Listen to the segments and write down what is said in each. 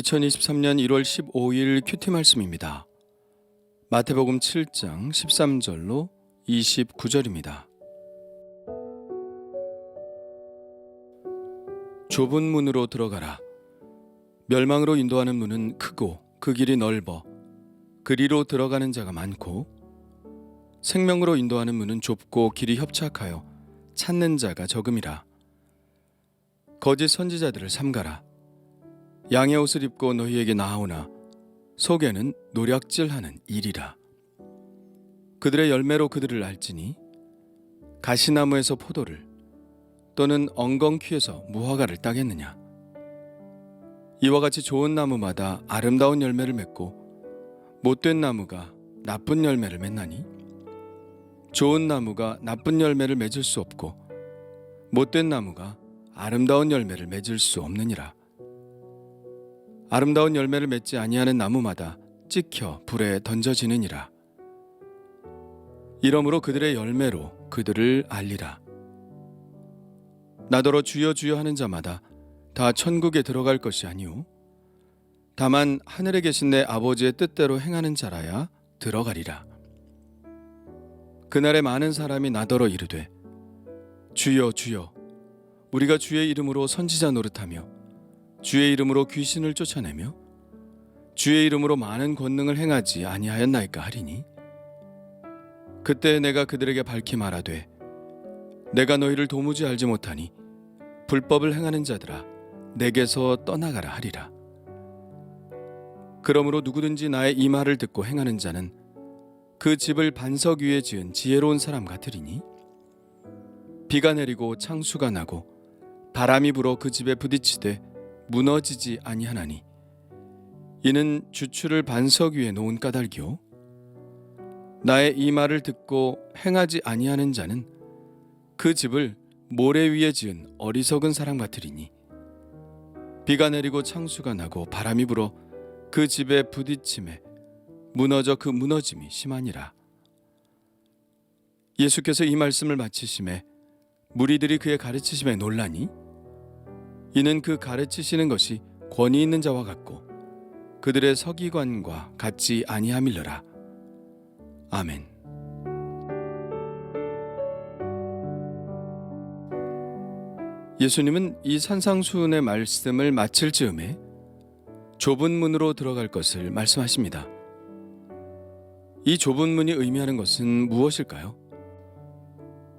2023년 1월 15일 큐티 말씀입니다. 마태복음 7장 13절로 29절입니다. 좁은 문으로 들어가라. 멸망으로 인도하는 문은 크고 그 길이 넓어 그리로 들어가는 자가 많고, 생명으로 인도하는 문은 좁고 길이 협착하여 찾는 자가 적음이라. 거짓 선지자들을 삼가라. 양의 옷을 입고 너희에게 나아오나 속에는 노략질하는 일이라. 그들의 열매로 그들을 알지니 가시나무에서 포도를 또는 엉겅퀴에서 무화과를 따겠느냐. 이와 같이 좋은 나무마다 아름다운 열매를 맺고 못된 나무가 나쁜 열매를 맺나니, 좋은 나무가 나쁜 열매를 맺을 수 없고 못된 나무가 아름다운 열매를 맺을 수 없느니라. 아름다운 열매를 맺지 아니하는 나무마다 찍혀 불에 던져지느니라. 이러므로 그들의 열매로 그들을 알리라. 나더러 주여 주여 하는 자마다 다 천국에 들어갈 것이 아니오 다만 하늘에 계신 내 아버지의 뜻대로 행하는 자라야 들어가리라. 그날에 많은 사람이 나더러 이르되 주여 주여 우리가 주의 이름으로 선지자 노릇하며 주의 이름으로 귀신을 쫓아내며 주의 이름으로 많은 권능을 행하지 아니하였나이까 하리니, 그때 내가 그들에게 밝히 말하되 내가 너희를 도무지 알지 못하니 불법을 행하는 자들아 내게서 떠나가라 하리라. 그러므로 누구든지 나의 이 말을 듣고 행하는 자는 그 집을 반석 위에 지은 지혜로운 사람 같으리니, 비가 내리고 창수가 나고 바람이 불어 그 집에 부딪히되 무너지지 아니하나니, 이는 주추를 반석 위에 놓은 까닭이요 나의 이 말을 듣고 행하지 아니하는 자는 그 집을 모래 위에 지은 어리석은 사람 같으리니, 비가 내리고 창수가 나고 바람이 불어 그 집에 부딪힘에 무너져 그 무너짐이 심하니라. 예수께서 이 말씀을 마치심에 무리들이 그의 가르치심에 놀라니, 이는 그 가르치시는 것이 권위 있는 자와 같고 그들의 서기관과 같지 아니함일러라. 아멘. 예수님은 이 산상수훈의 말씀을 마칠 즈음에 좁은 문으로 들어갈 것을 말씀하십니다. 이 좁은 문이 의미하는 것은 무엇일까요?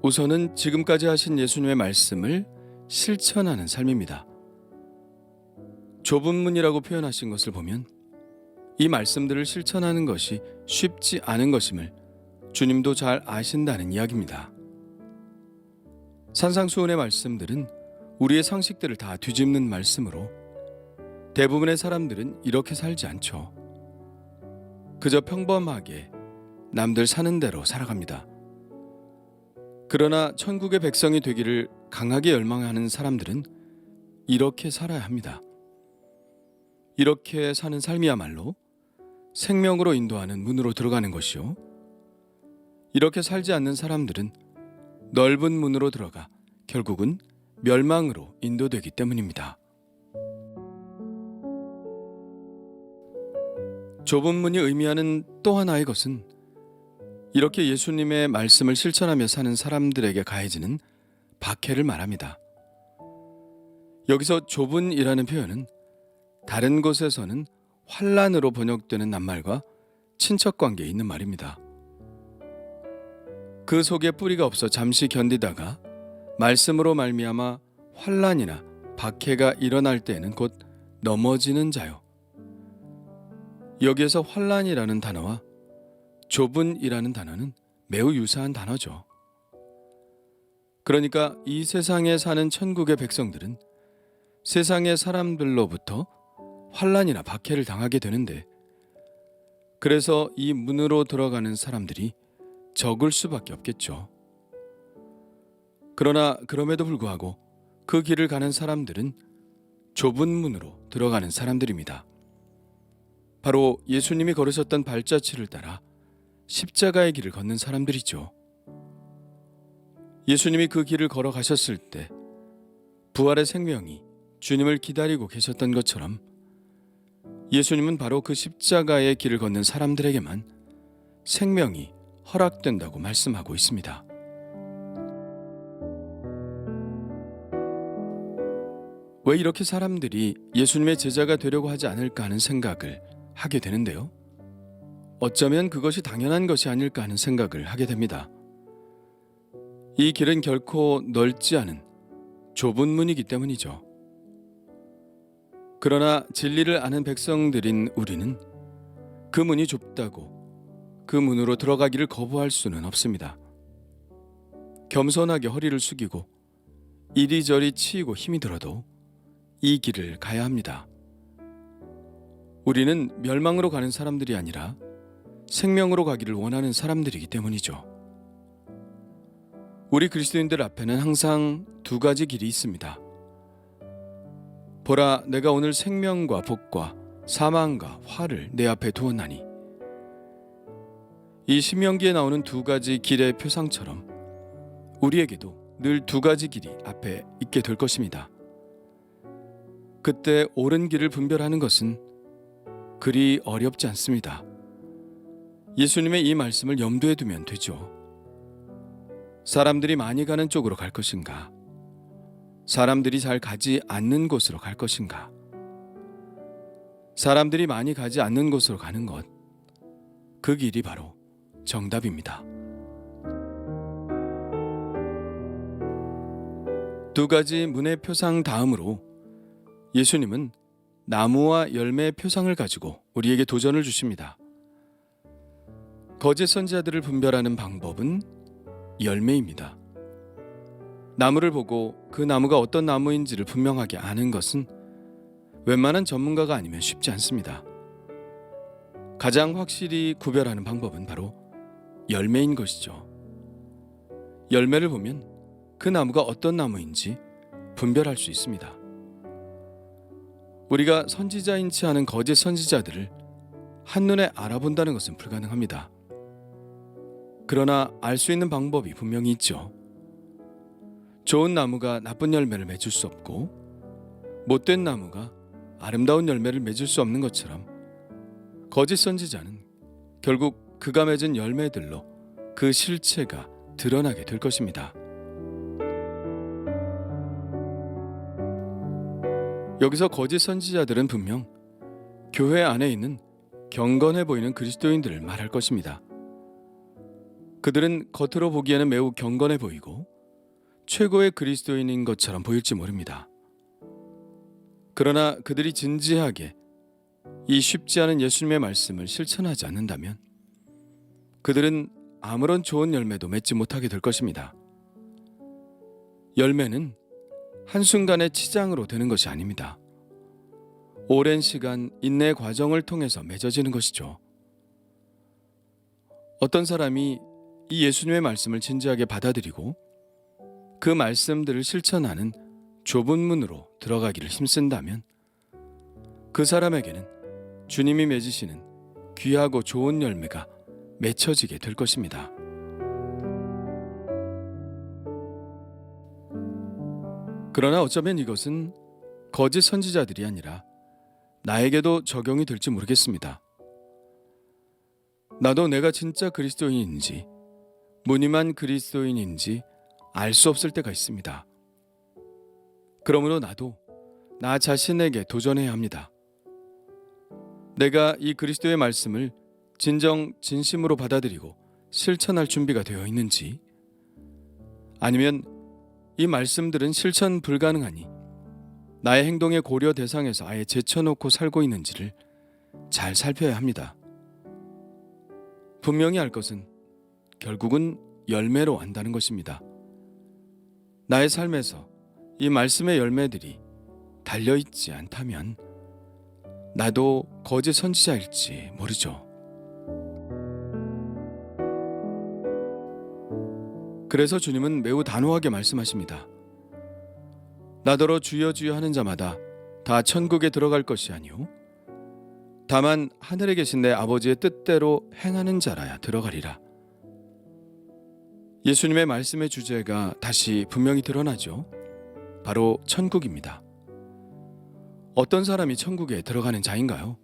우선은 지금까지 하신 예수님의 말씀을 실천하는 삶입니다. 좁은 문이라고 표현하신 것을 보면 이 말씀들을 실천하는 것이 쉽지 않은 것임을 주님도 잘 아신다는 이야기입니다. 산상수훈의 말씀들은 우리의 상식들을 다 뒤집는 말씀으로 대부분의 사람들은 이렇게 살지 않죠. 그저 평범하게 남들 사는 대로 살아갑니다. 그러나 천국의 백성이 되기를 강하게 열망하는 사람들은 이렇게 살아야 합니다. 이렇게 사는 삶이야말로 생명으로 인도하는 문으로 들어가는 것이요, 이렇게 살지 않는 사람들은 넓은 문으로 들어가 결국은 멸망으로 인도되기 때문입니다. 좁은 문이 의미하는 또 하나의 것은 이렇게 예수님의 말씀을 실천하며 사는 사람들에게 가해지는 박해를 말합니다. 여기서 좁은이라는 표현은 다른 곳에서는 환난으로 번역되는 낱말과 친척관계에 있는 말입니다. 그 속에 뿌리가 없어 잠시 견디다가 말씀으로 말미암아 환난이나 박해가 일어날 때에는 곧 넘어지는 자요. 여기에서 환난이라는 단어와 좁은이라는 단어는 매우 유사한 단어죠. 그러니까 이 세상에 사는 천국의 백성들은 세상의 사람들로부터 환난이나 박해를 당하게 되는데, 그래서 이 문으로 들어가는 사람들이 적을 수밖에 없겠죠. 그러나 그럼에도 불구하고 그 길을 가는 사람들은 좁은 문으로 들어가는 사람들입니다. 바로 예수님이 걸으셨던 발자취를 따라 십자가의 길을 걷는 사람들이죠. 예수님이 그 길을 걸어가셨을 때 부활의 생명이 주님을 기다리고 계셨던 것처럼 예수님은 바로 그 십자가의 길을 걷는 사람들에게만 생명이 허락된다고 말씀하고 있습니다. 왜 이렇게 사람들이 예수님의 제자가 되려고 하지 않을까 하는 생각을 하게 되는데요. 어쩌면 그것이 당연한 것이 아닐까 하는 생각을 하게 됩니다. 이 길은 결코 넓지 않은 좁은 문이기 때문이죠. 그러나 진리를 아는 백성들인 우리는 그 문이 좁다고 그 문으로 들어가기를 거부할 수는 없습니다. 겸손하게 허리를 숙이고 이리저리 치이고 힘이 들어도 이 길을 가야 합니다. 우리는 멸망으로 가는 사람들이 아니라 생명으로 가기를 원하는 사람들이기 때문이죠. 우리 그리스도인들 앞에는 항상 두 가지 길이 있습니다. 보라, 내가 오늘 생명과 복과 사망과 화를 내 앞에 두었나니. 이 신명기에 나오는 두 가지 길의 표상처럼 우리에게도 늘 두 가지 길이 앞에 있게 될 것입니다. 그때 옳은 길을 분별하는 것은 그리 어렵지 않습니다. 예수님의 이 말씀을 염두에 두면 되죠. 사람들이 많이 가는 쪽으로 갈 것인가? 사람들이 잘 가지 않는 곳으로 갈 것인가? 사람들이 많이 가지 않는 곳으로 가는 것, 그 길이 바로 정답입니다. 두 가지 문의 표상 다음으로 예수님은 나무와 열매의 표상을 가지고 우리에게 도전을 주십니다. 거짓 선지자들을 분별하는 방법은 열매입니다. 나무를 보고 그 나무가 어떤 나무인지를 분명하게 아는 것은 웬만한 전문가가 아니면 쉽지 않습니다. 가장 확실히 구별하는 방법은 바로 열매인 것이죠. 열매를 보면 그 나무가 어떤 나무인지 분별할 수 있습니다. 우리가 선지자인 체 하는 거짓 선지자들을 한눈에 알아본다는 것은 불가능합니다. 그러나 알 수 있는 방법이 분명히 있죠. 좋은 나무가 나쁜 열매를 맺을 수 없고 못된 나무가 아름다운 열매를 맺을 수 없는 것처럼 거짓 선지자는 결국 그가 맺은 열매들로 그 실체가 드러나게 될 것입니다. 여기서 거짓 선지자들은 분명 교회 안에 있는 경건해 보이는 그리스도인들을 말할 것입니다. 그들은 겉으로 보기에는 매우 경건해 보이고 최고의 그리스도인인 것처럼 보일지 모릅니다. 그러나 그들이 진지하게 이 쉽지 않은 예수님의 말씀을 실천하지 않는다면 그들은 아무런 좋은 열매도 맺지 못하게 될 것입니다. 열매는 한순간의 치장으로 되는 것이 아닙니다. 오랜 시간 인내 과정을 통해서 맺어지는 것이죠. 어떤 사람이 이 예수님의 말씀을 진지하게 받아들이고 그 말씀들을 실천하는 좁은 문으로 들어가기를 힘쓴다면 그 사람에게는 주님이 맺으시는 귀하고 좋은 열매가 맺혀지게 될 것입니다. 그러나 어쩌면 이것은 거짓 선지자들이 아니라 나에게도 적용이 될지 모르겠습니다. 나도 내가 진짜 그리스도인인지 무늬만 그리스도인인지 알 수 없을 때가 있습니다. 그러므로 나도 나 자신에게 도전해야 합니다. 내가 이 그리스도의 말씀을 진심으로 받아들이고 실천할 준비가 되어 있는지, 아니면 이 말씀들은 실천 불가능하니 나의 행동의 고려 대상에서 아예 제쳐놓고 살고 있는지를 잘 살펴야 합니다. 분명히 알 것은 결국은 열매로 안다는 것입니다. 나의 삶에서 이 말씀의 열매들이 달려있지 않다면 나도 거짓 선지자일지 모르죠. 그래서 주님은 매우 단호하게 말씀하십니다. 나더러 주여 주여 하는 자마다 다 천국에 들어갈 것이 아니오 다만 하늘에 계신 내 아버지의 뜻대로 행하는 자라야 들어가리라. 예수님의 말씀의 주제가 다시 분명히 드러나죠. 바로 천국입니다. 어떤 사람이 천국에 들어가는 자인가요?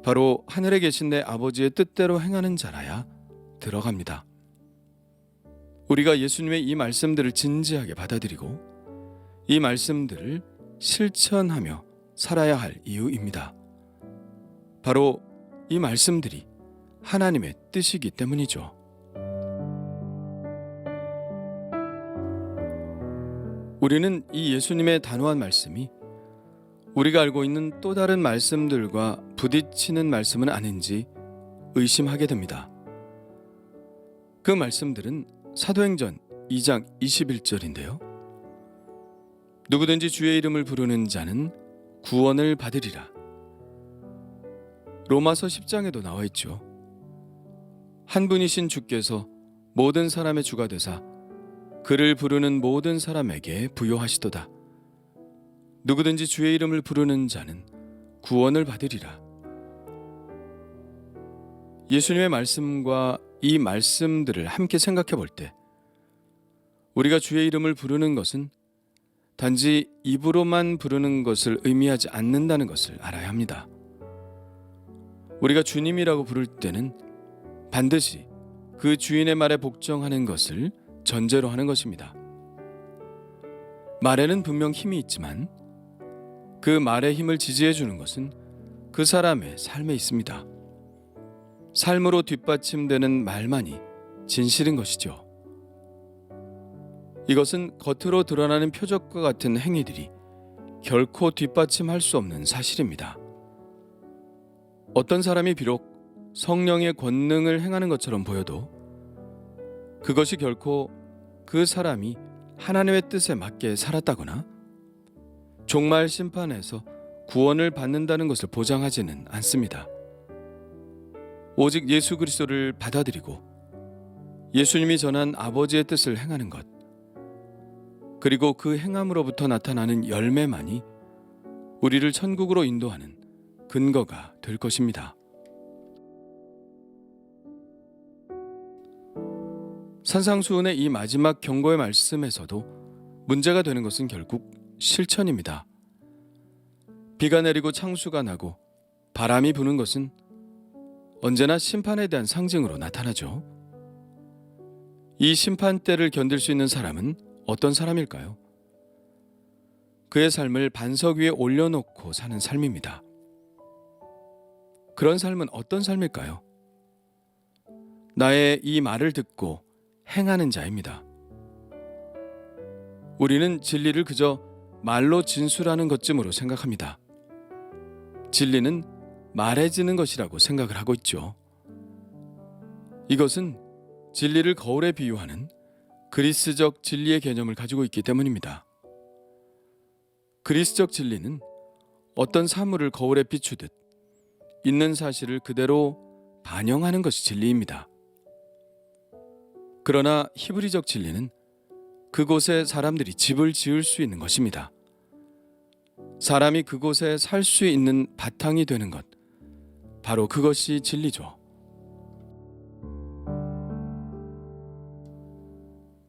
바로 하늘에 계신 내 아버지의 뜻대로 행하는 자라야 들어갑니다. 우리가 예수님의 이 말씀들을 진지하게 받아들이고 이 말씀들을 실천하며 살아야 할 이유입니다. 바로 이 말씀들이 하나님의 뜻이기 때문이죠. 우리는 이 예수님의 단호한 말씀이 우리가 알고 있는 또 다른 말씀들과 부딪히는 말씀은 아닌지 의심하게 됩니다. 그 말씀들은 사도행전 2장 21절인데요. 누구든지 주의 이름을 부르는 자는 구원을 받으리라. 로마서 10장에도 나와 있죠. 한 분이신 주께서 모든 사람의 주가 되사 그를 부르는 모든 사람에게 부요하시도다. 누구든지 주의 이름을 부르는 자는 구원을 받으리라. 예수님의 말씀과 이 말씀들을 함께 생각해 볼 때 우리가 주의 이름을 부르는 것은 단지 입으로만 부르는 것을 의미하지 않는다는 것을 알아야 합니다. 우리가 주님이라고 부를 때는 반드시 그 주인의 말에 복종하는 것을 전제로 하는 것입니다. 말에는 분명 힘이 있지만 그 말의 힘을 지지해 주는 것은 그 사람의 삶에 있습니다. 삶으로 뒷받침되는 말만이 진실인 것이죠. 이것은 겉으로 드러나는 표적과 같은 행위들이 결코 뒷받침할 수 없는 사실입니다. 어떤 사람이 비록 성령의 권능을 행하는 것처럼 보여도 그것이 결코 그 사람이 하나님의 뜻에 맞게 살았다거나 종말 심판에서 구원을 받는다는 것을 보장하지는 않습니다. 오직 예수 그리스도를 받아들이고 예수님이 전한 아버지의 뜻을 행하는 것, 그리고 그 행함으로부터 나타나는 열매만이 우리를 천국으로 인도하는 근거가 될 것입니다. 산상수훈의 이 마지막 경고의 말씀에서도 문제가 되는 것은 결국 실천입니다. 비가 내리고 창수가 나고 바람이 부는 것은 언제나 심판에 대한 상징으로 나타나죠. 이 심판대를 견딜 수 있는 사람은 어떤 사람일까요? 그의 삶을 반석 위에 올려놓고 사는 삶입니다. 그런 삶은 어떤 삶일까요? 나의 이 말을 듣고 행하는 자입니다. 우리는 진리를 그저 말로 진술하는 것쯤으로 생각합니다. 진리는 말해지는 것이라고 생각을 하고 있죠. 이것은 진리를 거울에 비유하는 그리스적 진리의 개념을 가지고 있기 때문입니다. 그리스적 진리는 어떤 사물을 거울에 비추듯 있는 사실을 그대로 반영하는 것이 진리입니다. 그러나 히브리적 진리는 그곳에 사람들이 집을 지을 수 있는 것입니다. 사람이 그곳에 살 수 있는 바탕이 되는 것, 바로 그것이 진리죠.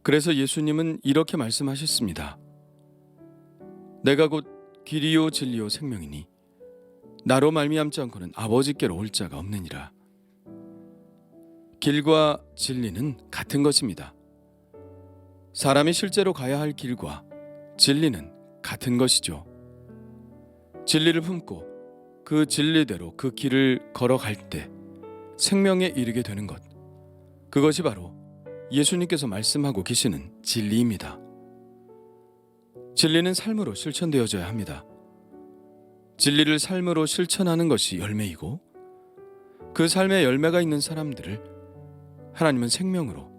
그래서 예수님은 이렇게 말씀하셨습니다. 내가 곧 길이요 진리요 생명이니 나로 말미암지 않고는 아버지께로 올 자가 없느니라. 길과 진리는 같은 것입니다. 사람이 실제로 가야 할 길과 진리는 같은 것이죠. 진리를 품고 그 진리대로 그 길을 걸어갈 때 생명에 이르게 되는 것, 그것이 바로 예수님께서 말씀하고 계시는 진리입니다. 진리는 삶으로 실천되어져야 합니다. 진리를 삶으로 실천하는 것이 열매이고 그 삶에 열매가 있는 사람들을 하나님은 생명으로,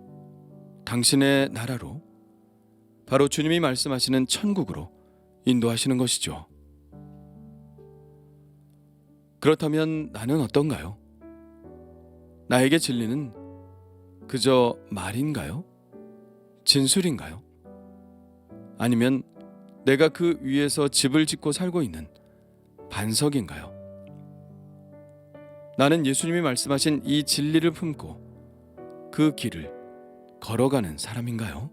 당신의 나라로, 바로 주님이 말씀하시는 천국으로 인도하시는 것이죠. 그렇다면 나는 어떤가요? 나에게 진리는 그저 말인가요? 진술인가요? 아니면 내가 그 위에서 집을 짓고 살고 있는 반석인가요? 나는 예수님이 말씀하신 이 진리를 품고 그 길을 걸어가는 사람인가요?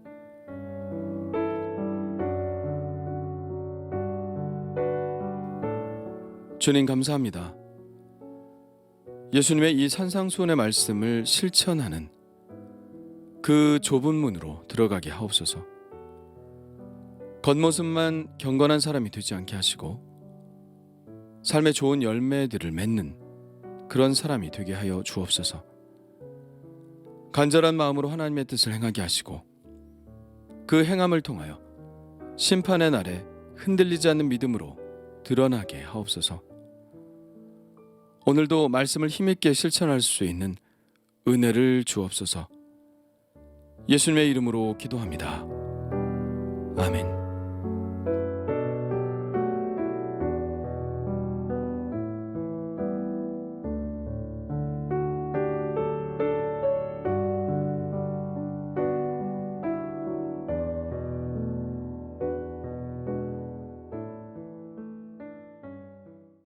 주님 감사합니다. 예수님의 이 산상수훈의 말씀을 실천하는 그 좁은 문으로 들어가게 하옵소서. 겉모습만 경건한 사람이 되지 않게 하시고 삶의 좋은 열매들을 맺는 그런 사람이 되게 하여 주옵소서. 간절한 마음으로 하나님의 뜻을 행하게 하시고 그 행함을 통하여 심판의 날에 흔들리지 않는 믿음으로 드러나게 하옵소서. 오늘도 말씀을 힘있게 실천할 수 있는 은혜를 주옵소서. 예수님의 이름으로 기도합니다. 아멘.